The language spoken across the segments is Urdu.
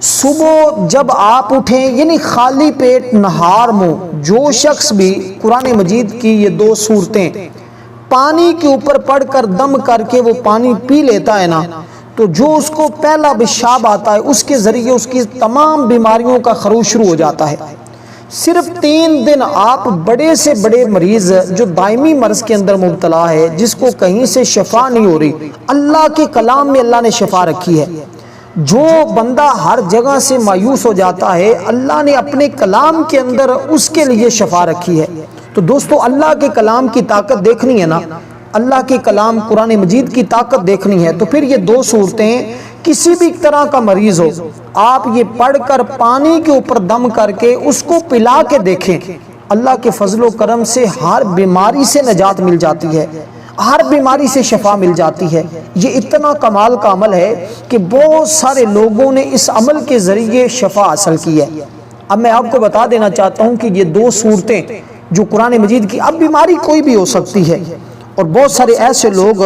صبح جب آپ اٹھیں یعنی خالی پیٹ نہار منہ جو شخص بھی قرآن مجید کی یہ دو صورتیں پانی کے اوپر پڑھ کر دم کر کے وہ پانی پی لیتا ہے نا، تو جو اس کو پہلا پیشاب آتا ہے اس کے ذریعے اس کی تمام بیماریوں کا خروج شروع ہو جاتا ہے۔ صرف 3 دن آپ بڑے سے بڑے مریض جو دائمی مرض کے اندر مبتلا ہے، جس کو کہیں سے شفا نہیں ہو رہی، اللہ کے کلام میں اللہ نے شفا رکھی ہے۔ جو بندہ ہر جگہ سے مایوس ہو جاتا ہے، اللہ نے اپنے کلام کے اندر اس کے لیے شفا رکھی ہے۔ تو دوستو، اللہ کے کلام کی طاقت دیکھنی ہے نا، اللہ کے کلام قرآن مجید کی طاقت دیکھنی ہے، تو پھر یہ دو صورتیں کسی بھی طرح کا مریض ہو، آپ یہ پڑھ کر پانی کے اوپر دم کر کے اس کو پلا کے دیکھیں، اللہ کے فضل و کرم سے ہر بیماری سے نجات مل جاتی ہے، ہر بیماری سے شفا مل جاتی ہے۔ یہ اتنا کمال کا عمل ہے کہ بہت سارے لوگوں نے اس عمل کے ذریعے شفا حاصل کی ہے۔ اب میں آپ کو بتا دینا چاہتا ہوں کہ یہ دو صورتیں جو قرآن مجید کی، اب بیماری کوئی بھی ہو سکتی ہے، اور بہت سارے ایسے لوگ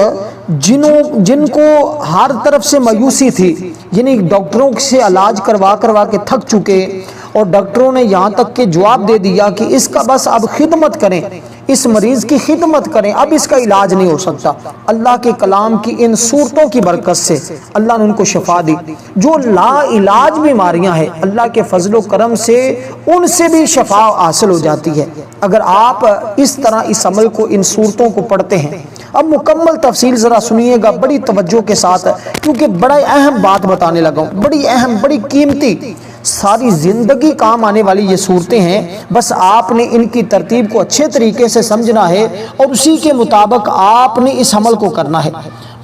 جن کو ہر طرف سے مایوسی تھی، یعنی ڈاکٹروں سے علاج کروا کے تھک چکے، اور ڈاکٹروں نے یہاں تک کہ جواب دے دیا کہ اس کا بس اب خدمت کریں، اس مریض کی خدمت کریں، اب اس کا علاج نہیں ہو سکتا۔ اللہ کے کلام کی ان صورتوں کی برکت سے اللہ نے ان کو شفا دی۔ جو لا علاج بیماریاں ہیں، اللہ کے فضل و کرم سے ان سے بھی شفا حاصل ہو جاتی ہے، اگر آپ اس طرح اس عمل کو، ان صورتوں کو پڑھتے ہیں۔ اب مکمل تفصیل ذرا سنیے گا بڑی توجہ کے ساتھ، کیونکہ بڑا اہم بات بتانے لگا ہوں، بڑی اہم، بڑی قیمتی، ساری زندگی کام آنے والی یہ صورتیں ہیں۔ بس آپ نے ان کی ترتیب کو اچھے طریقے سے سمجھنا ہے، اور اسی کے مطابق آپ نے اس عمل کو کرنا ہے،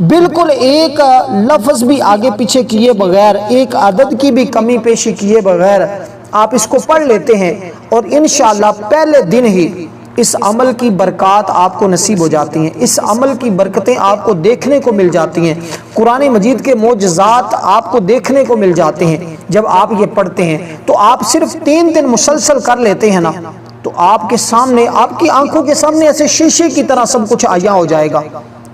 بالکل ایک لفظ بھی آگے پیچھے کیے بغیر، ایک عدد کی بھی کمی پیشی کیے بغیر آپ اس کو پڑھ لیتے ہیں، اور انشاءاللہ پہلے دن ہی اس عمل کی برکات آپ کو نصیب ہو جاتی ہیں، اس عمل کی برکتیں آپ کو دیکھنے کو مل جاتی ہیں، قرآن مجید کے معجزات آپ کو دیکھنے کو مل جاتے ہیں جب آپ یہ پڑھتے ہیں۔ تو آپ صرف 3 دن مسلسل کر لیتے ہیں نا، تو آپ کے سامنے، آپ کی آنکھوں کے سامنے ایسے شیشے کی طرح سب کچھ عیاں ہو جائے گا۔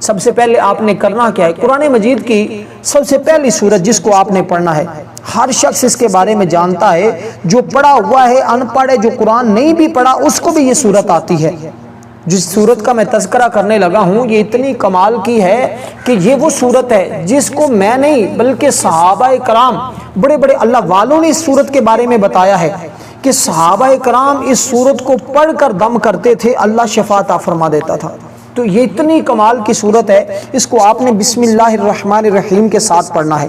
سب سے پہلے آپ نے کرنا کیا ہے؟ قرآن مجید کی سب سے پہلی سورت جس کو آپ نے پڑھنا ہے، ہر شخص اس کے بارے میں جانتا ہے، جو پڑھا ہوا ہے، ان پڑھ ہے، جو قرآن نہیں بھی پڑھا اس کو بھی یہ سورت آتی ہے۔ جس سورت کا میں تذکرہ کرنے لگا ہوں یہ اتنی کمال کی ہے کہ یہ وہ سورت ہے جس کو میں نہیں بلکہ صحابہ کرام، بڑے بڑے اللہ والوں نے اس سورت کے بارے میں بتایا ہے کہ صحابہ کرام اس سورت کو پڑھ کر دم کرتے تھے، اللہ شفا عطا فرما دیتا تھا۔ تو یہ اتنی کمال کی سورت ہے، اس کو آپ نے بسم اللہ الرحمن الرحیم کے ساتھ پڑھنا ہے۔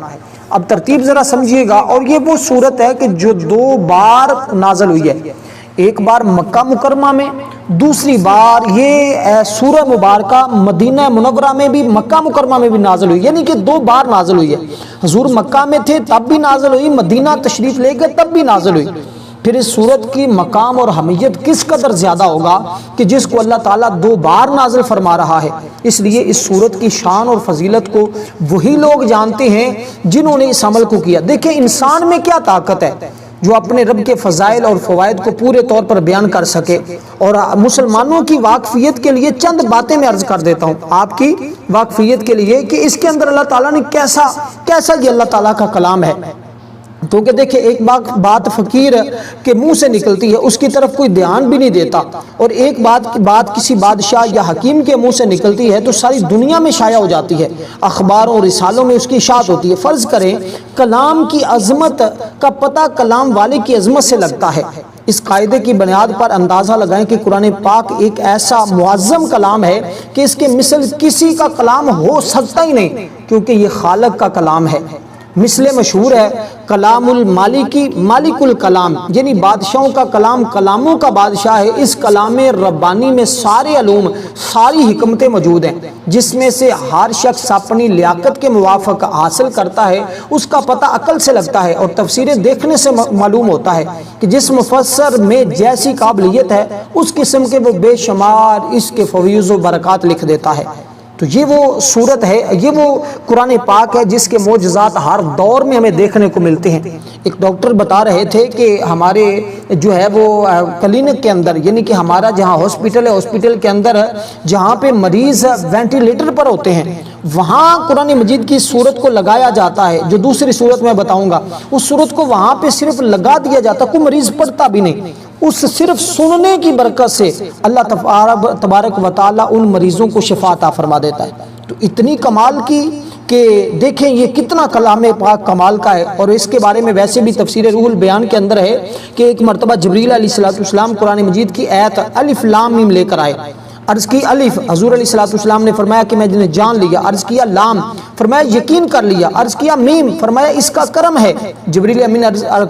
اب ترتیب ذرا سمجھیے گا، اور یہ وہ سورت ہے کہ جو 2 بار نازل ہوئی ہے، ایک بار مکہ مکرمہ میں، دوسری بار یہ سورہ مبارکہ مدینہ منورہ میں بھی، مکہ مکرمہ میں بھی نازل ہوئی، یعنی کہ 2 بار نازل ہوئی ہے۔ حضور مکہ میں تھے تب بھی نازل ہوئی، مدینہ تشریف لے گئے تب بھی نازل ہوئی۔ پھر اس سورت کی مقام اور اہمیت کس قدر زیادہ ہوگا کہ جس کو اللہ تعالیٰ 2 بار نازل فرما رہا ہے۔ اس لیے اس سورت کی شان اور فضیلت کو وہی لوگ جانتے ہیں جنہوں نے اس عمل کو کیا۔ دیکھیں انسان میں کیا طاقت ہے جو اپنے رب کے فضائل اور فوائد کو پورے طور پر بیان کر سکے۔ اور مسلمانوں کی واقفیت کے لیے چند باتیں میں عرض کر دیتا ہوں، آپ کی واقفیت کے لیے، کہ اس کے اندر اللہ تعالیٰ نے کیسا یہ اللہ تعالیٰ کا کلام ہے۔ کیونکہ دیکھیں ایک بات فقیر کے منہ سے نکلتی ہے، اس کی طرف کوئی دھیان بھی نہیں دیتا، اور ایک بات کسی بادشاہ یا حکیم کے منہ سے نکلتی ہے تو ساری دنیا میں شائع ہو جاتی ہے، اخباروں اور رسالوں میں اس کی اشاعت ہوتی ہے۔ فرض کریں کلام کی عظمت کا پتہ کلام والے کی عظمت سے لگتا ہے۔ اس قاعدے کی بنیاد پر اندازہ لگائیں کہ قرآن پاک ایک ایسا معظم کلام ہے کہ اس کے مثل کسی کا کلام ہو سکتا ہی نہیں، کیونکہ یہ خالق کا کلام ہے۔ مثل مشہور ہے کلام المالکی، مالک الکلام، یعنی بادشاہوں کا کلام، کلاموں کا بادشاہ ہے۔ اس کلام ربانی میں سارے علوم، ساری حکمتیں موجود ہیں، جس میں سے ہر شخص اپنی لیاقت کے موافق حاصل کرتا ہے، اس کا پتہ عقل سے لگتا ہے، اور تفسیریں دیکھنے سے معلوم ہوتا ہے کہ جس مفسر میں جیسی قابلیت ہے اس قسم کے وہ بے شمار اس کے فوائد و برکات لکھ دیتا ہے۔ تو یہ وہ صورت ہے، یہ وہ قرآن پاک ہے جس کے معجزات ہر دور میں ہمیں دیکھنے کو ملتے ہیں۔ ایک ڈاکٹر بتا رہے تھے کہ ہمارے جو ہے وہ کلینک کے اندر، یعنی کہ ہمارا جہاں ہاسپٹل ہے، ہاسپٹل کے اندر جہاں پہ مریض وینٹیلیٹر پر ہوتے ہیں، وہاں قرآن مجید کی صورت کو لگایا جاتا ہے، جو دوسری صورت میں بتاؤں گا، اس صورت کو وہاں پہ صرف لگا دیا جاتا، کوئی مریض پڑھتا بھی نہیں، اس صرف سننے کی برکت سے اللہ تبارک و تعالی ان مریضوں کو شفا عطا فرما دیتا ہے۔ تو اتنی کمال کی کہ دیکھیں یہ کتنا کلام پاک کمال کا ہے۔ اور اس کے بارے میں ویسے بھی تفسیر روح البیان کے اندر ہے کہ ایک مرتبہ جبریل علیہ السلام قرآن مجید کی آیت الف لام میم لے کر آئے، عرض کی الف، حضور علیہ السلام نے فرمایا کہ میں نے جان لیا، عرض کیا لام، فرمایا یقین کر لیا، عرض کیا میم، فرمایا اس کا کرم ہے۔ جبریل امین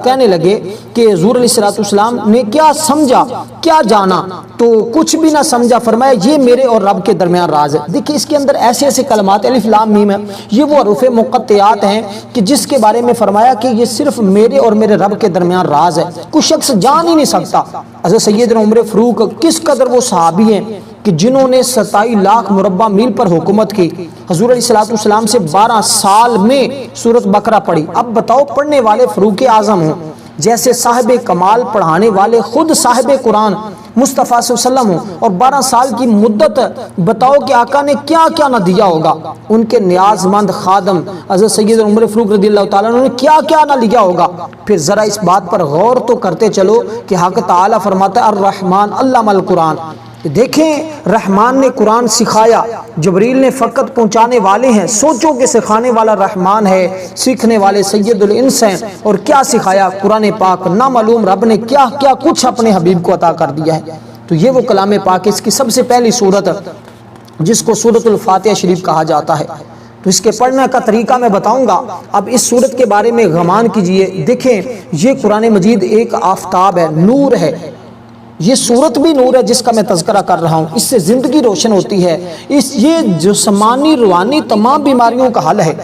کہنے لگے کہ حضور علیہ السلام نے کیا سمجھا، کیا جانا؟ تو کچھ بھی نہ سمجھا، فرمایا یہ میرے اور رب کے درمیان راز ہے۔ دیکھیں اس کے اندر ایسے ایسے کلمات الف لام میم ہیں، یہ وہ حروف مقطعات ہیں کہ جس کے بارے میں فرمایا کہ یہ صرف میرے اور میرے رب کے درمیان راز ہے، کوئی شخص جان ہی نہیں سکتا۔ حضرت سیدنا عمر فاروق کس قدر وہ صحابی ہیں کہ جنہوں نے 27 لاکھ مربع میل پر حکومت کی، حضور علیہ السلام سے 12 سال میں سورۃ بقرہ پڑھی۔ اب بتاؤ پڑھنے والے فاروق اعظم ہوں، جیسے صاحب کمال پڑھانے والے خود صاحب قرآن مصطفیٰ صلی اللہ علیہ وسلم ہوں، اور 12 سال کی مدت بتاؤ کہ آقا نے کیا کیا نہ دیا ہوگا، ان کے نیاز مند خادم حضرت سیدنا عمر فاروق رضی اللہ تعالیٰ عنہ نے کیا کیا نہ لیا ہوگا۔ پھر ذرا اس بات پر غور تو کرتے چلو کہ حق تعالیٰ فرماتا ہے الرحمن علم القرآن۔ دیکھیں رحمان نے قرآن سکھایا، جبریل نے فقط پہنچانے والے ہیں، سوچو کہ سکھانے والا رحمان ہے، سیکھنے والے سید الانس ہیں، اور کیا سکھایا قرآن پاک، نامعلوم رب نے کیا کیا کچھ اپنے حبیب کو عطا کر دیا ہے۔ تو یہ وہ کلام پاک، اس کی سب سے پہلی صورت جس کو سورۃ الفاتحہ شریف کہا جاتا ہے۔ تو اس کے پڑھنے کا طریقہ میں بتاؤں گا۔ اب اس صورت کے بارے میں گمان کیجئے، دیکھیں یہ قرآن مجید ایک آفتاب ہے، نور ہے، یہ صورت بھی نور ہے جس کا میں تذکرہ کر رہا ہوں، اس سے زندگی روشن ہوتی ہے، یہ جسمانی روحانی تمام بیماریوں کا حل ہے،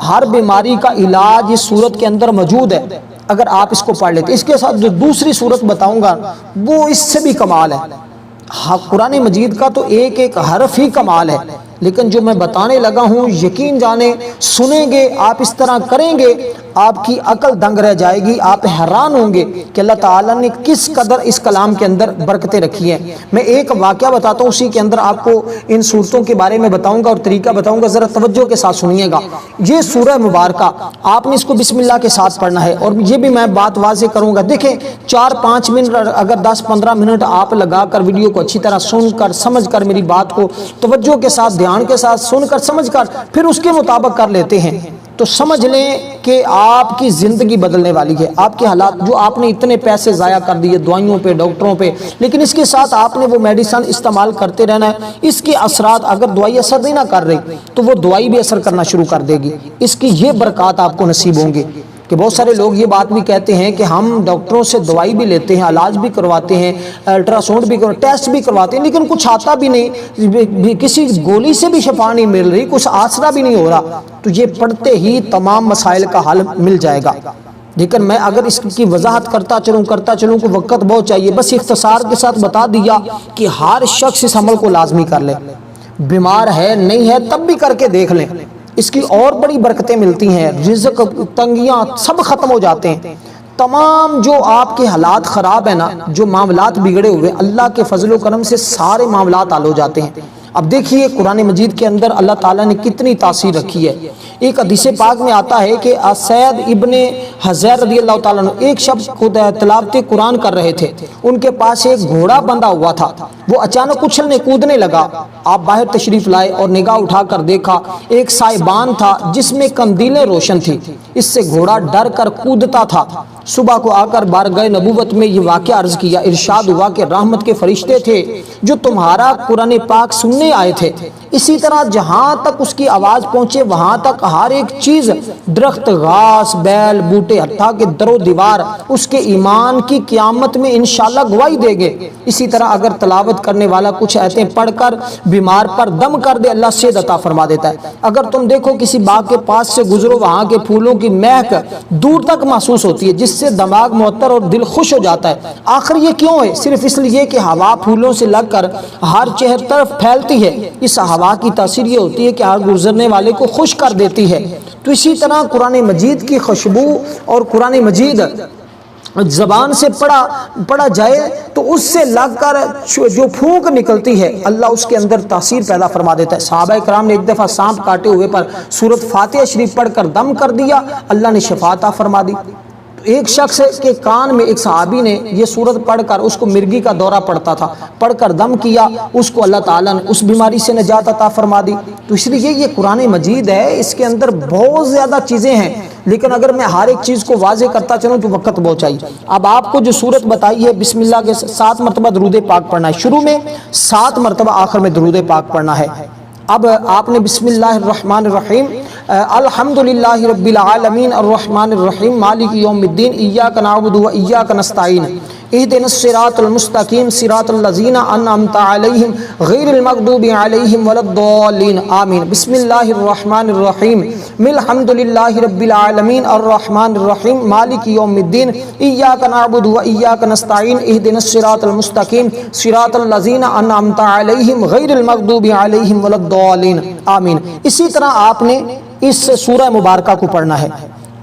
ہر بیماری کا علاج اس صورت کے اندر موجود ہے اگر آپ اس کو پڑھ لیتے۔ اس کے ساتھ جو دوسری صورت بتاؤں گا وہ اس سے بھی کمال ہے۔ قرآن مجید کا تو ایک ایک حرف ہی کمال ہے، لیکن جو میں بتانے لگا ہوں یقین جانے سنیں گے آپ، اس طرح کریں گے آپ کی عقل دنگ رہ جائے گی، آپ حیران ہوں گے کہ اللہ تعالیٰ نے کس قدر اس کلام کے اندر برکتیں رکھی ہیں۔ میں ایک واقعہ بتاتا ہوں، اسی کے اندر آپ کو ان صورتوں کے بارے میں بتاؤں گا اور طریقہ بتاؤں گا، ذرا توجہ کے ساتھ سنیے گا۔ یہ سورہ مبارکہ آپ نے اس کو بسم اللہ کے ساتھ پڑھنا ہے، اور یہ بھی میں بات واضح کروں گا۔ دیکھیں 4-5 منٹ اگر 10-15 منٹ آپ لگا کر ویڈیو کو اچھی طرح سن کر سمجھ کر میری بات کو توجہ کے ساتھ دھیان کے ساتھ سن کر سمجھ کر پھر اس کے مطابق کر لیتے ہیں تو سمجھ لیں کہ آپ کی زندگی بدلنے والی ہے۔ آپ کے حالات جو آپ نے اتنے پیسے ضائع کر دیے دوائیوں پہ، ڈاکٹروں پہ، لیکن اس کے ساتھ آپ نے وہ میڈیسن استعمال کرتے رہنا ہے، اس کے اثرات اگر دوائی اثر نہیں نہ کر رہی تو وہ دوائی بھی اثر کرنا شروع کر دے گی، اس کی یہ برکات آپ کو نصیب ہوں گی۔ کہ بہت سارے لوگ یہ بات بھی کہتے ہیں کہ ہم ڈاکٹروں سے دوائی بھی لیتے ہیں، علاج بھی کرواتے ہیں، الٹرا ساؤنڈ بھی ٹیسٹ بھی کرواتے ہیں، لیکن کچھ آتا بھی نہیں، کسی گولی سے بھی شفا نہیں مل رہی، کچھ آسرا بھی نہیں ہو رہا، تو یہ پڑھتے ہی تمام مسائل کا حل مل جائے گا۔ لیکن میں اگر اس کی وضاحت کرتا چلوں کہ وقت بہت چاہیے، بس اختصار کے ساتھ بتا دیا کہ ہر شخص اس عمل کو لازمی کر لے، بیمار ہے نہیں ہے تب بھی کر کے دیکھ لیں، اس کی اور بڑی برکتیں ملتی ہیں، رزق تنگیاں سب ختم ہو جاتے ہیں، تمام جو آپ کے حالات خراب ہیں نا، جو معاملات بگڑے ہوئے، اللہ کے فضل و کرم سے سارے معاملات حل ہو جاتے ہیں۔ اب دیکھیے قرآن مجید کے اندر اللہ تعالیٰ نے کتنی تاثیر رکھی ہے۔ ایک حدیث پاک میں آتا ہے کہ سید ابن حضیر رضی اللہ تعالیٰ عنہ ایک شخص تلاوت قرآن کر رہے تھے، ان کے پاس ایک گھوڑا بندھا ہوا تھا، وہ اچانک اچھلنے کودنے لگا، آپ باہر تشریف لائے اور نگاہ اٹھا کر دیکھا ایک سائبان تھا جس میں قندیلیں روشن تھی، اس سے گھوڑا ڈر کر کودتا تھا۔ صبح کو آ کر بارگاہ نبوت میں یہ واقعہ عرض کیا، ارشاد ہوا کہ رحمت کے فرشتے تھے جو تمہارا قرآن پاک سننے آئے تھے، اسی طرح جہاں تک اس کی آواز پہنچے وہاں تک ہر ایک چیز، درخت، گھاس، بیل، بوٹے، حتیٰ کہ در و دیوار اس کے ایمان کی قیامت میں انشاءاللہ گواہی دے گے۔ اسی طرح اگر تلاوت کرنے والا کچھ آیتیں پڑھ کر بیمار پر دم کر دے، اللہ صحت عطا فرما دیتا ہے۔ اگر تم دیکھو کسی باغ کے پاس سے گزرو، وہاں کے پھولوں کی مہک دور تک محسوس ہوتی ہے جس سے دماغ معطر اور دل خوش ہو جاتا ہے۔ آخر یہ کیوں ہے؟ صرف اس لیے کہ ہوا پھولوں سے لگ کر ہر چہر طرف پھیلتی ہے، اس ہوا کی تاثیر یہ ہوتی ہے کہ آگ گزرنے والے کو خوش کر دیتی ہے۔ تو اسی طرح قرآن مجید کی خوشبو اور قرآن مجید زبان سے پڑھا جائے تو اس سے لگ کر جو پھونک نکلتی ہے اللہ اس کے اندر تاثیر پیدا فرما دیتا ہے۔ صحابہ کرام نے ایک دفعہ سانپ کاٹے ہوئے پر سورۃ فاتحہ شریف پڑھ کر دم کر دیا، اللہ نے شفا عطا فرما دی۔ ایک شخص کے کان میں ایک صحابی نے یہ سورت پڑھ کر، اس کو مرگی کا دورہ پڑتا تھا، پڑھ کر دم کیا، اس کو اللہ تعالیٰ نے اس بیماری سے نجات عطا فرما دی۔ تو اس لیے یہ قرآن مجید ہے، اس کے اندر بہت زیادہ چیزیں ہیں، لیکن اگر میں ہر ایک چیز کو واضح کرتا چلوں تو وقت بہت چاہیے۔ اب آپ کو جو سورت بتائی ہے، بسم اللہ کے 7 مرتبہ درود پاک پڑھنا ہے، شروع میں 7 مرتبہ، آخر میں درود پاک پڑھنا ہے۔ اب آپ نے بسم اللہ الرحمن الرحیم، الحمدللہ رب العالمین الرحمن الرحیم مالک یوم الدین ایاک نعبد و ایاک نستعین اہدنا الصراط المستقیم صراط الذین انعمت علیہم غیر المغضوب علیہم ولا الضالین آمین۔ بسم اللہ الرحمن الرحیم الحمدللہ رب العالمین الرحمن الرحیم مالک یوم الدین ایاک نعبد و ایاک نستعین اہدنا الصراط المستقیم صراط الذین انعمت علیہم غیر المغضوب علیہم ولا الضالین آمین۔ اسی طرح آپ نے اس سورہ مبارکہ کو پڑھنا ہے۔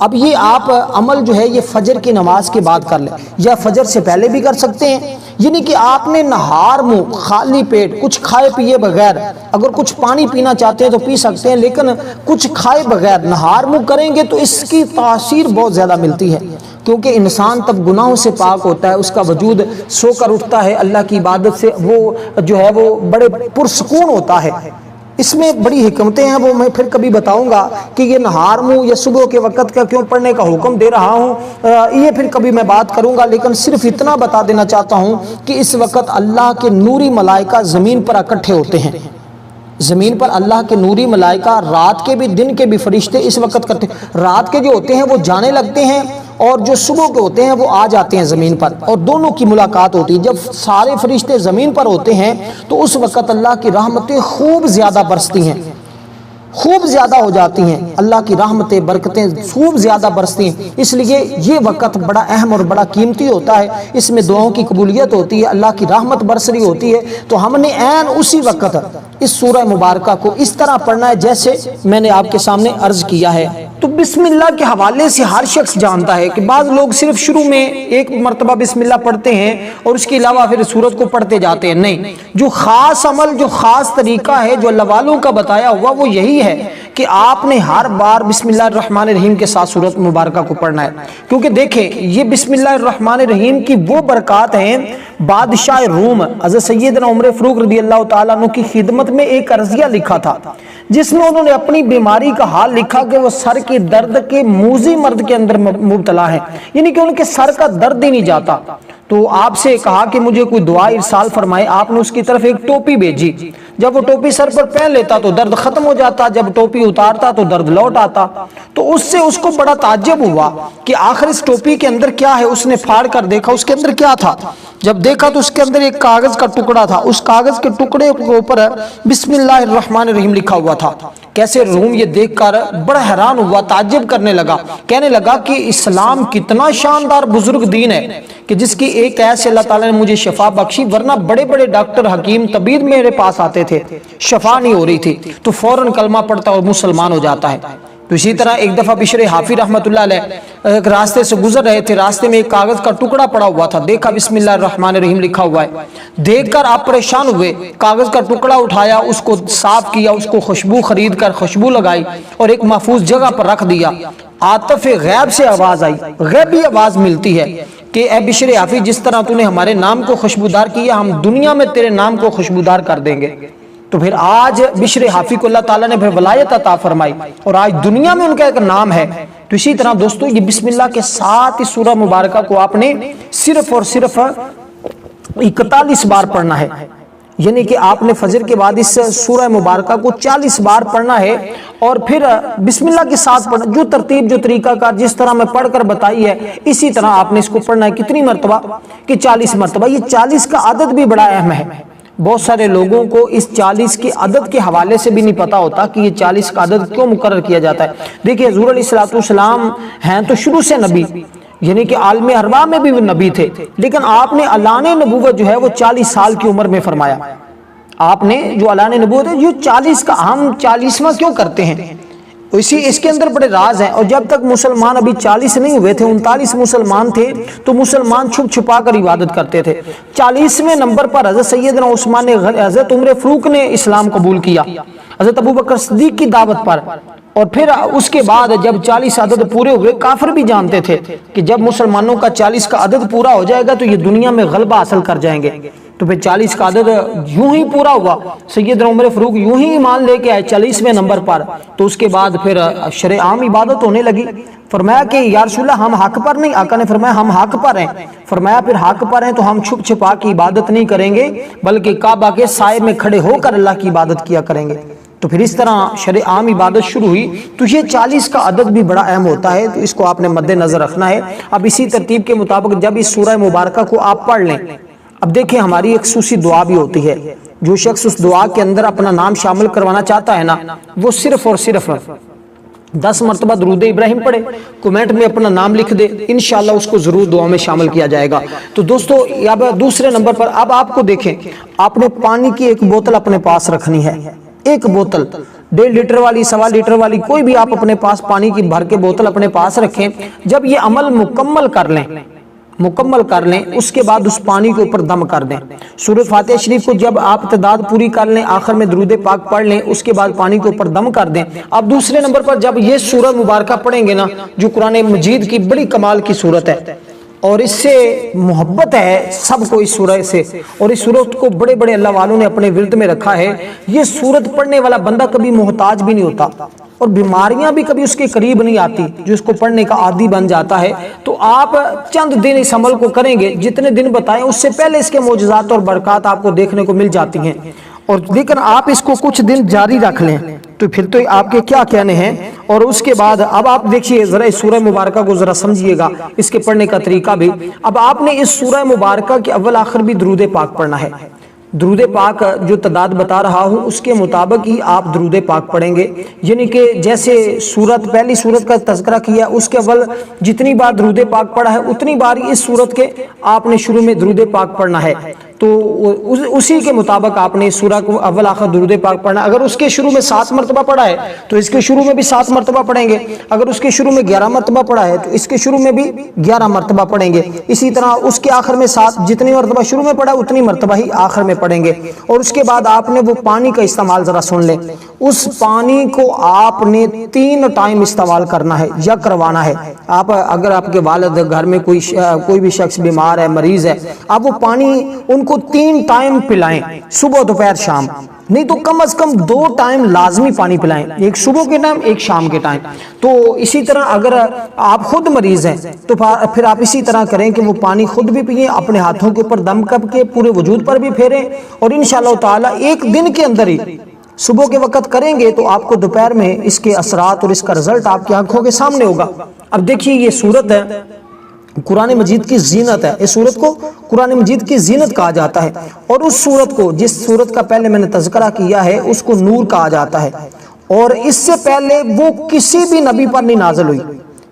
اب یہ آپ عمل جو ہے یہ فجر کی نماز کے بعد کر لیں یا فجر سے پہلے بھی کر سکتے ہیں، یعنی کہ آپ نے نہار منہ خالی پیٹ کچھ کھائے پیے بغیر، اگر کچھ پانی پینا چاہتے ہیں تو پی سکتے ہیں، لیکن کچھ کھائے بغیر نہار منہ کریں گے تو اس کی تاثیر بہت زیادہ ملتی ہے، کیونکہ انسان تب گناہوں سے پاک ہوتا ہے، اس کا وجود سو کر اٹھتا ہے، اللہ کی عبادت سے وہ جو ہے وہ بڑے پرسکون ہوتا ہے۔ اس میں بڑی حکمتیں ہیں، وہ میں پھر کبھی بتاؤں گا کہ یہ نہار منہ یا صبح کے وقت کا کیوں پڑھنے کا حکم دے رہا ہوں، یہ پھر کبھی میں بات کروں گا، لیکن صرف اتنا بتا دینا چاہتا ہوں کہ اس وقت اللہ کے نوری ملائکہ زمین پر اکٹھے ہوتے ہیں، زمین پر اللہ کے نوری ملائکہ، رات کے بھی دن کے بھی فرشتے اس وقت کرتے ہیں۔ رات کے جو ہوتے ہیں وہ جانے لگتے ہیں اور جو صبح کے ہوتے ہیں وہ آ جاتے ہیں زمین پر، اور دونوں کی ملاقات ہوتی ہے۔ جب سارے فرشتے زمین پر ہوتے ہیں تو اس وقت اللہ کی رحمتیں خوب زیادہ برستی ہیں، خوب زیادہ ہو جاتی ہیں، اللہ کی رحمتیں برکتیں خوب زیادہ برستی ہیں۔ اس لیے یہ وقت بڑا اہم اور بڑا قیمتی ہوتا ہے، اس میں دعاؤں کی قبولیت ہوتی ہے، اللہ کی رحمت برس رہی ہوتی ہے۔ تو ہم نے عین اسی وقت اس سورہ مبارکہ کو اس طرح پڑھنا ہے جیسے میں نے آپ کے سامنے عرض کیا ہے۔ تو بسم اللہ کے حوالے سے ہر شخص جانتا ہے کہ بعض لوگ صرف شروع میں ایک مرتبہ بسم اللہ پڑھتے ہیں اور اس کے علاوہ پھر سورت کو پڑھتے جاتے ہیں، نہیں، جو خاص عمل، جو خاص طریقہ ہے جو اللہ والوں کا بتایا ہوا وہ یہی ہے کہ آپ نے ہر بار بسم اللہ الرحمن الرحیم کے ساتھ سورت مبارکہ کو پڑھنا ہے، کیونکہ دیکھیں یہ بسم اللہ الرحمن الرحیم کی وہ برکات ہیں۔ بادشاہ روم حضرت سیدنا عمر فاروق رضی اللہ تعالیٰ عنہ کی خدمت میں ایک عرضیہ لکھا تھا جس میں انہوں نے اپنی بیماری کا حال لکھا کہ وہ سر کے درد کے موذی مرض کے اندر مبتلا ہے، یعنی کہ ان کے سر کا درد ہی نہیں جاتا۔ تو آپ سے کہا کہ مجھے کوئی دعا ارسال فرمائے، آپ نے اس کی طرف ایک ٹوپی بھیجی، جب وہ ٹوپی سر پر پہن لیتا تو درد ختم ہو جاتا، جب ٹوپی اتارتا تو درد لوٹ آتا۔ تو اس سے اس کو بڑا تعجب ہوا کہ آخر اس ٹوپی کے اندر کیا ہے۔ اس نے پھاڑ کر دیکھا اس کے اندر کیا تھا، جب دیکھا تو اس کے اندر ایک کاغذ کا ٹکڑا تھا، اس کاغذ کے ٹکڑے کے اوپر بسم اللہ الرحمن الرحیم لکھا ہوا تھا۔ کیسے روم یہ دیکھ کر بڑا حیران ہوا، تعجب کرنے لگا، کہنے لگا کہ اسلام کتنا شاندار بزرگ دین ہے کہ جس کی ایک ایسے اللہ تعالیٰ نے مجھے شفا بخشی، ورنہ بڑے بڑے ڈاکٹر حکیم طبیب میرے پاس آتے تھے، شفا نہیں ہو رہی تھی، تو فوراً کلمہ پڑھتا اور مسلمان ہو جاتا ہے۔ تو اسی طرح ایک دفعہ بشر حافی رحمۃ اللہ علیہ ایک راستے سے گزر رہے تھے، راستے میں ایک کاغذ کا ٹکڑا پڑا ہوا تھا، دیکھا بسم اللہ الرحمن الرحیم لکھا ہوا ہے، دیکھ کر آپ پریشان ہوئے، کاغذ کا ٹکڑا اٹھایا، اس کو صاف کیا، اس کو خوشبو خرید کر خوشبو لگائی اور ایک محفوظ جگہ پر رکھ دیا۔ عاطف غیب سے آواز آئی، غیبی آواز ملتی ہے کہ اے بشر حافی، جس طرح تو نے ہمارے نام کو خوشبودار کیا، ہم دنیا میں تیرے نام کو خوشبودار کر دیں گے۔ تو پھر آج بشر حافی کو اللہ تعالیٰ نے پھر ولایت عطا فرمائی اور آج دنیا میں ان کا ایک نام ہے۔ تو اسی طرح دوستو یہ بسم اللہ کے ساتھ اس سورہ مبارکہ کو آپ نے صرف اور صرف 41 بار پڑھنا ہے، یعنی کہ آپ نے فجر کے بعد اس سورہ مبارکہ کو 40 بار پڑھنا ہے، اور پھر بسم اللہ کے ساتھ پڑھنا، جو ترتیب جو طریقہ کا جس طرح میں پڑھ کر بتائی ہے اسی طرح آپ نے اس کو پڑھنا ہے۔ کتنی مرتبہ کہ 40 مرتبہ۔ یہ 40 کا عدد بھی بڑا اہم ہے، بہت سارے لوگوں کو اس 40 کے عدد کے حوالے سے بھی نہیں پتا ہوتا کہ یہ 40 کا عدد کیوں مقرر کیا جاتا ہے۔ دیکھیں حضور علیہ السلام ہیں تو شروع سے نبی، یعنی کہ عالم ارواح میں بھی وہ نبی تھے، لیکن آپ نے اعلان نبوت جو ہے وہ 40 سال کی عمر میں فرمایا۔ آپ نے جو اعلان نبوت ہے جو 40 کا ہم 40واں کیوں کرتے ہیں، اس کے اندر بڑے راز ہیں۔ اور جب تک مسلمان ابھی 40 نہیں ہوئے تھے، 39 مسلمان تھے، تو مسلمان چھپ چھپا کر عبادت کرتے تھے۔ 40ویں نمبر پر حضرت سیدنا عثمان نے، حضرت عمر فاروق نے اسلام قبول کیا حضرت ابوبکر صدیق کی دعوت پر، اور پھر اس کے بعد جب 40 عدد پورے ہوئے، کافر بھی جانتے تھے کہ جب مسلمانوں کا 40 کا عدد پورا ہو جائے گا تو یہ دنیا میں غلبہ حاصل کر جائیں گے، تو پھر 40 کا عدد یوں ہی پورا ہوا، سیدنا عمر فاروق یوں ہی ایمان لے کے آئے 40ویں نمبر پر، تو اس کے بعد پھر شرع عام عبادت ہونے لگی۔ فرمایا کہ یا رسول اللہ ہم حق پر نہیں، آقا نے فرمایا ہم حق پر ہیں، فرمایا پھر حق پر ہیں تو ہم چھپ چھپا کی عبادت نہیں کریں گے، بلکہ کعبہ کے سائے میں کھڑے ہو کر اللہ کی عبادت کیا کریں گے۔ تو پھر اس طرح شرع عام عبادت شروع ہوئی۔ تو یہ 40 کا عدد بھی بڑا اہم ہوتا ہے، تو اس کو آپ نے مد نظر رکھنا ہے۔ اب اسی ترتیب کے مطابق جب اس سورہ مبارکہ کو آپ پڑھ لیں، اب دیکھیں ہماری ایک خصوصی دعا بھی ہوتی ہے، جو شخص اس دعا کے اندر اپنا نام شامل کروانا چاہتا ہے نا، وہ صرف اور صرف 10 مرتبہ درود ابراہیم پڑھے، کومنٹ میں اپنا نام لکھ دے، انشاءاللہ اس کو ضرور دعا میں شامل کیا جائے گا۔ تو دوستو اب دوسرے نمبر پر اب آپ کو دیکھیں، آپ نے پانی کی ایک بوتل اپنے پاس رکھنی ہے، ایک بوتل 1.5 لیٹر والی، 1.25 لیٹر والی، کوئی بھی آپ اپنے پاس پانی کی بھر کے بوتل اپنے پاس رکھیں۔ جب یہ عمل مکمل کر لیں اس کے بعد اس پانی کے اوپر دم کر دیں۔ سورۃ فاتحہ شریف کو جب آپ تعداد پوری کر لیں، آخر میں درود پاک پڑھ لیں، اس کے بعد پانی کے اوپر دم کر دیں۔ اب دوسرے نمبر پر جب یہ سورہ مبارکہ پڑھیں گے نا، جو قرآن مجید کی بڑی کمال کی سورت ہے، اور اس سے محبت ہے سب کو اس سورہ سے، اور اس سورت کو بڑے بڑے اللہ والوں نے اپنے ورد میں رکھا ہے۔ یہ سورت پڑھنے والا بندہ کبھی محتاج بھی نہیں ہوتا، اور بیماریاں بھی کبھی اس کے قریب نہیں آتی، جو اس کو پڑھنے کا عادی بن جاتا ہے۔ تو آپ چند دن اس عمل کو کریں گے، جتنے دن بتائیں اس سے پہلے اس کے معجزات اور برکات آپ کو دیکھنے کو مل جاتی ہیں، اور لیکن آپ اس کو کچھ دن جاری رکھ لیں تو پھر تو آپ کے کیا کہنے ہیں۔ اور اس کے بعد اب آپ دیکھیے ذرا اس سورہ مبارکہ کو ذرا سمجھیے گا، اس کے پڑھنے کا طریقہ بھی۔ اب آپ نے اس سورہ مبارکہ کے اول آخر بھی درود پاک پڑھنا ہے۔ درود پاک جو تعداد بتا رہا ہوں اس کے مطابق ہی آپ درود پاک پڑھیں گے، یعنی کہ جیسے پہلی سورت کا تذکرہ کیا، اس کے اول جتنی بار درود پاک پڑھا ہے اتنی بار اس سورت کے آپ نے شروع میں درود پاک پڑھنا ہے۔ تو اسی کے مطابق آپ نے سورہ کو اول آخر درود پاک پڑھنا۔ اگر اس کے شروع میں 7 مرتبہ پڑھا ہے تو اس کے شروع میں بھی 7 مرتبہ پڑھیں گے، اگر اس کے شروع میں 11 مرتبہ پڑھا ہے تو اس کے شروع میں بھی 11 مرتبہ پڑھیں گے، اسی طرح اس کے آخر میں 7، جتنی مرتبہ شروع میں پڑھا اتنی مرتبہ ہی آخر میں پڑھیں گے۔ اور اس کے بعد آپ نے وہ پانی کا استعمال ذرا سن لیں، اس پانی کو آپ نے 3 ٹائم استعمال کرنا ہے یا کروانا ہے۔ آپ اگر آپ کے والد گھر میں کوئی بھی شخص بیمار ہے، مریض ہے، آپ وہ پانی ان کو 3 ٹائم پلائیں، صبح دوپہر شام، نہیں تو کم از کم 2 ٹائم لازمی پانی پلائیں، ایک صبح کے ٹائم ایک شام کے ٹائم۔ تو اسی طرح اگر آپ خود مریض ہیں تو پھر آپ اسی طرح کریں کہ وہ پانی خود بھی پئیں، اپنے ہاتھوں کے اوپر دم کر کے پورے وجود پر بھی پھیریں، اور انشاءاللہ تعالی ایک دن کے اندر ہی صبح کے وقت کریں گے تو آپ کو دوپہر میں اس کے اثرات اور اس کا رزلٹ آپ کی آنکھوں کے سامنے ہوگا۔ اب دیکھیے یہ سورت ہے قرآن مجید کی زینت ہے، اس سورت کو قرآن مجید کی زینت کہا جاتا ہے، اور اس سورت کو جس سورت کا پہلے میں نے تذکرہ کیا ہے اس کو نور کہا جاتا ہے، اور اس سے پہلے وہ کسی بھی نبی پر نہیں نازل ہوئی،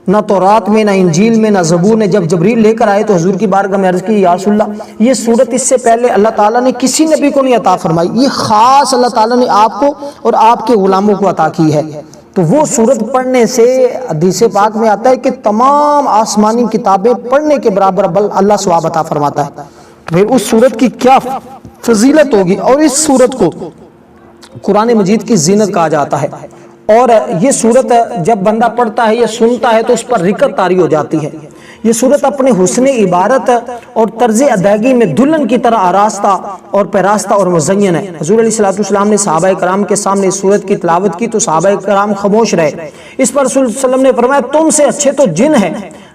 نہ تورات میں، نہ انجیل میں، نہ زبور میں۔ جب جبریل لے کر آئے تو حضور کی بارگاہ میں عرض کی یا رسول اللہ یہ سورت اس سے پہلے اللہ تعالیٰ نے کسی نبی کو نہیں عطا فرمائی، یہ خاص اللہ تعالیٰ نے آپ کو اور آپ کے غلاموں کو عطا کی ہے۔ تو وہ سورت پڑھنے سے حدیث پاک میں آتا ہے کہ تمام آسمانی کتابیں پڑھنے کے برابر بل اللہ ثواب عطا فرماتا ہے۔ پھر اس سورت کی کیا فضیلت ہوگی، اور اس سورت کو قرآن مجید کی زینت کہا جاتا ہے، اور یہ سورت جب بندہ پڑھتا ہے یا سنتا ہے تو اس پر رکت طاری ہو جاتی ہے۔ یہ سورت اپنے حسن عبارت اور طرز ادائیگی میں دلہن کی طرح آراستہ اور پیراستہ اور مزین ہے۔ حضور علیہ الصلوۃ والسلام نے صحابہ کرام کے سامنے اس سورت کی تلاوت کی تو صحابہ کرام خاموش رہے۔ اس پر رسول صلی اللہ علیہ وسلم نے فرمایا تم سے اچھے تو جن ہیں،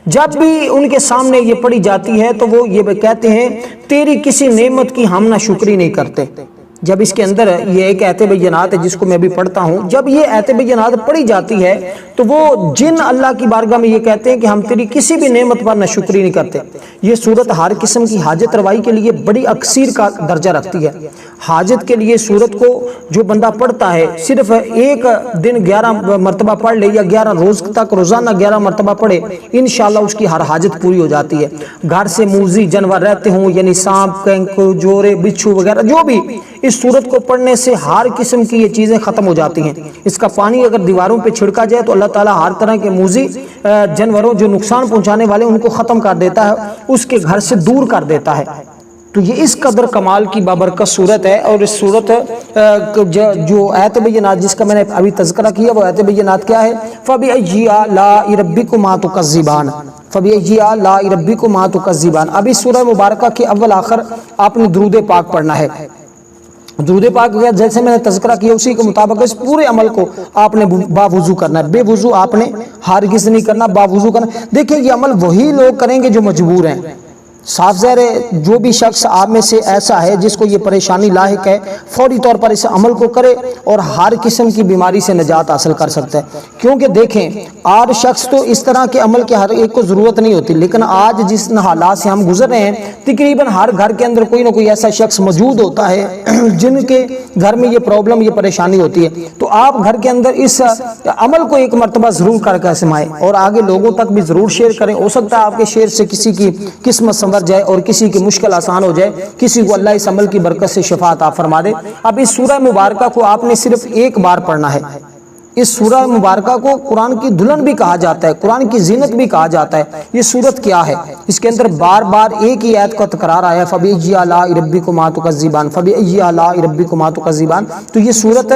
جب بھی ان کے سامنے یہ پڑھی جاتی ہے تو وہ یہ کہتے ہیں تیری کسی نعمت کی ہم نہ شکری نہیں کرتے۔ جب اس کے اندر یہ ایک ایت بینات ہے جس کو میں بھی پڑھتا ہوں، جب یہ ایت بینات پڑھی جاتی ہے تو وہ جن اللہ کی بارگاہ میں یہ کہتے ہیں کہ ہم تیری کسی بھی نعمت پر ناشکری نہیں کرتے۔ یہ سورت ہر قسم کی حاجت روائی کے لیے بڑی اکثیر کا درجہ رکھتی ہے۔ حاجت کے لیے سورت کو جو بندہ پڑھتا ہے صرف ایک دن 11 مرتبہ پڑھ لے یا 11 روز تک روزانہ 11 مرتبہ پڑھے، انشاءاللہ اس کی ہر حاجت پوری ہو جاتی ہے۔ گھر سے موذی جانور رہتے ہوں یعنی سانپ، کینکر، جوڑے، بچھو وغیرہ جو بھی، اس سورت کو پڑھنے سے ہر قسم کی یہ چیزیں ختم ہو جاتی ہیں۔ اس کا پانی اگر دیواروں پہ چھڑکا جائے تو اللہ تعالیٰ ہر طرح کے موذی جانوروں جو نقصان پہنچانے والے ان کو ختم کر دیتا ہے، اس کے گھر سے دور کر دیتا ہے۔ تو یہ اس قدر کمال کی بابرکت صورت ہے۔ اور اس صورت جو آیت بینات جس کا میں نے ابھی تذکرہ کیا، وہ آیت بینات کیا ہے؟ فَبِأَيِّ آلَاءِ رَبِّكُمَا تُكَذِّبَانِ، فَبِأَيِّ آلَاءِ رَبِّكُمَا تُكَذِّبَانِ۔ اب اس سورہ مبارکہ کے اول آخر آپ نے درود پاک پڑھنا ہے۔ درود پاک جیسے میں نے تذکرہ کیا اسی کے مطابق اس پورے عمل کو آپ نے باوضو کرنا ہے، بے وضو آپ نے ہرگز نہیں کرنا، باوضو کرنا۔ دیکھیں یہ عمل وہی لوگ کریں گے جو مجبور ہیں۔ صاف ظاہر ہے جو بھی شخص آپ میں سے ایسا ہے جس کو یہ پریشانی لاحق ہے، فوری طور پر اس عمل کو کرے اور ہر قسم کی بیماری سے نجات حاصل کر سکتا ہے۔ کیونکہ دیکھیں آج شخص تو اس طرح کے عمل کے ہر ایک کو ضرورت نہیں ہوتی، لیکن آج جس حالات سے ہم گزر رہے ہیں تقریباً ہر گھر کے اندر کوئی نہ کوئی ایسا شخص موجود ہوتا ہے جن کے گھر میں یہ پرابلم، یہ پریشانی ہوتی ہے۔ تو آپ گھر کے اندر اس عمل کو ایک مرتبہ ضرور کر کے آزمائیں اور آگے لوگوں تک بھی ضرور شیئر کریں۔ ہو سکتا ہے آپ کے شیئر سے کسی کی قسمت سنور جائے اور کسی کی مشکل آسان ہو جائے، کسی کو اللہ اس عمل کی برکت سے شفا عطا فرما دے۔ اب اس سورہ مبارکہ کو آپ نے صرف ایک بار پڑھنا ہے۔ اس سورہ مبارکہ کو قرآن کی دلہن بھی کہا جاتا ہے، قرآن کی زینت بھی کہا جاتا ہے۔ یہ سورت کیا ہے؟ اس کے اندر بار بار ایک ہی آیت کا تکرار آیا، فَبِأَيِّ آلَاءِ رَبِّكُمَا تُكَذِّبَانِ، فَبِأَيِّ آلَاءِ رَبِّكُمَا تُكَذِّبَانِ۔ تو یہ سورت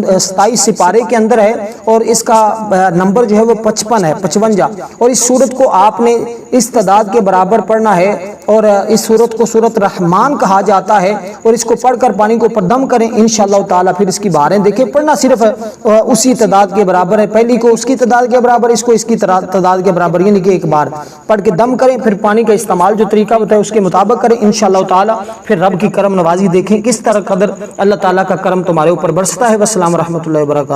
27 سپارے کے اندر ہے اور اس کا نمبر جو ہے وہ 55 ہے، 55۔ اور اس سورت کو آپ نے اس تعداد کے برابر پڑھنا ہے اور اس سورت کو سورت رحمان کہا جاتا ہے۔ اور اس کو پڑھ کر پانی کو پردم کریں انشاءاللہ تعالیٰ، پھر اس کی بہاریں دیکھیں۔ پڑھنا صرف اسی تعداد کے برابر ہے، پہلی کو اس کی تعداد کے برابر، اس کو اس کی تعداد کے برابر، یعنی کہ ایک بار پڑھ کے دم کریں، پھر پانی کا استعمال جو طریقہ ہوتا ہے اس کے مطابق کریں انشاءاللہ تعالیٰ۔ پھر رب کی کرم نوازی دیکھیں کس طرح قدر اللہ تعالیٰ کا کرم تمہارے اوپر برستا ہے۔ والسلام ورحمۃ اللہ وبرکاتہ۔